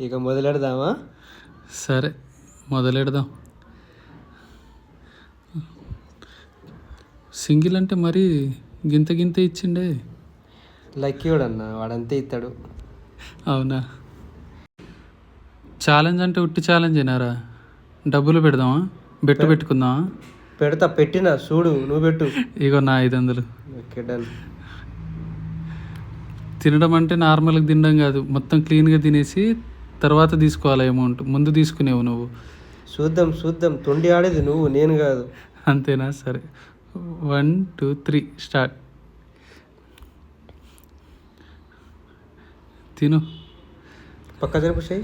ఇక మొదలెడదామా? సరే మొదలెడదాం. సింగిల్ అంటే మరి గింత గింత ఇచ్చిండే. లక్కీ కూడా అన్న, వాడంతే ఇస్తాడు. అవునా? ఛాలెంజ్ అంటే ఉట్టి ఛాలెంజ్ అయినారా? డబ్బులు పెడదామా? బెట్టు పెట్టుకుందామా? పెడతా, పెట్టినా చూడు, నువ్వు పెట్టు. ఇగో నా 500. Okay done. తినడం అంటే నార్మల్గా తినడం కాదు, మొత్తం క్లీన్గా తినేసి తర్వాత తీసుకోవాలి అమౌంట్. ముందు తీసుకునేవు నువ్వు. చూద్దాం చూద్దాం, తొండి ఆడేది నువ్వు, నేను కాదు. అంతేనా? సరే 1 2 3 స్టార్ట్. తిను. పక్క జరిపేసాయి.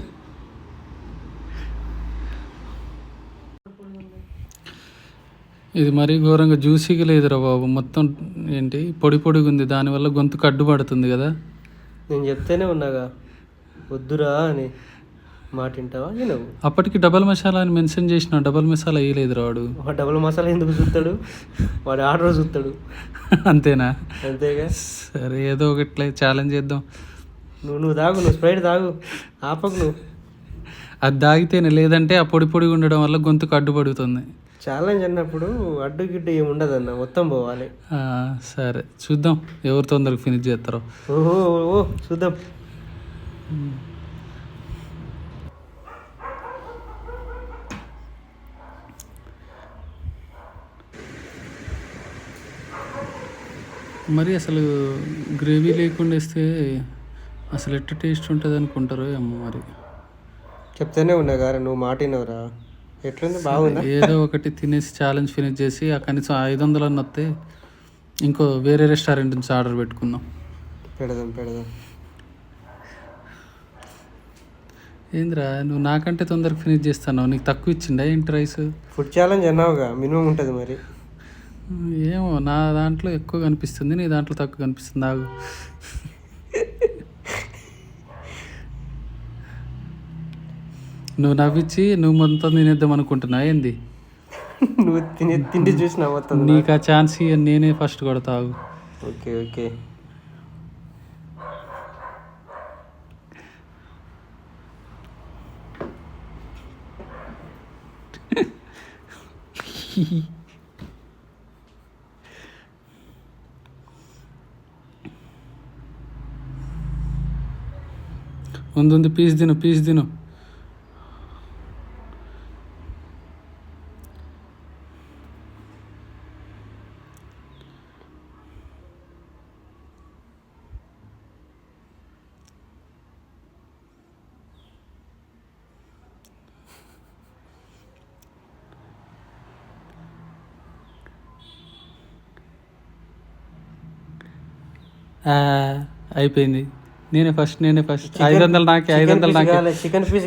ఇది మరీ ఘోరంగా జ్యూసీగా లేదురా బాబు, మొత్తం ఏంటి పొడి పొడిగా ఉంది, దానివల్ల గొంతుకు అడ్డుపడుతుంది కదా. నేను చెప్తేనే ఉన్నాగా వద్దురా అని, మాట వింటావా? నేను అప్పటికి డబల్ మసాలా అని మెన్షన్ చేసిన, డబల్ మసాలా వేయలేదురా వాడు. డబుల్ మసాలా ఎందుకు చూస్తాడు వాడు? ఆర్డర్ చూస్తాడు. అంతేనా? అంతేగా. సరే ఏదో ఒకట్లే ఛాలెంజ్ చేద్దాం. నువ్వు తాగు, నువ్వు స్ప్రైట్ తాగు, ఆపకు నువ్వు. అది తాగితేనే, లేదంటే ఆ పొడి పొడిగా ఉండడం వల్ల గొంతుకు అడ్డుపడుతుంది. ఛాలెంజ్ అన్నప్పుడు అడ్డు గిడ్డు ఏమి ఉండదన్న, మొత్తం పోవాలి. సరే చూద్దాం ఎవరు తొందరగా ఫినిష్ చేస్తారో. ఓహో ఓ చూద్దాం. మరి అసలు గ్రేవీ లేకుండా వేస్తే అసలు ఎట్ట టేస్ట్ ఉంటుంది అనుకుంటారో ఏమో మరి. చెప్తూనే ఉన్నా గారా, నువ్వు మాట వినవురా. ఎట్లుంది? బాగుందా? ఏదో ఒకటి తినేసి ఛాలెంజ్ ఫినిష్ చేసి ఆ కనీసం 500 అన్న వస్తే ఇంకో వేరే రెస్టారెంట్ నుంచి ఆర్డర్ పెట్టుకుందాం. పెడదాం పెడదాం. ఏంద్రా నువ్వు నాకంటే తొందరగా ఫినిష్ చేస్తాను, నీకు తక్కువ ఇచ్చిండా ఏంటి రైస్? ఫుడ్ ఛాలెంజ్ అన్నావుగా, మినిమం ఉంటుంది మరి. ఏమో నా దాంట్లో ఎక్కువ కనిపిస్తుంది, నీ దాంట్లో తక్కువ కనిపిస్తుంది. నాకు నువ్వు నవ్వించి నువ్వు మొత్తం తినేద్దాం అనుకుంటున్నా ఏంది? నువ్వు తిండి చూసినా మొత్తం. నీకు ఆ ఛాన్స్ నేనే ఫస్ట్ కొడతావు. Okay okay. ముందు పీస్ తిను, పీస్ తిను. అయిపోయింది. నేనే ఫస్ట్ 500 నాకే, 500 నాకే. Chicken piece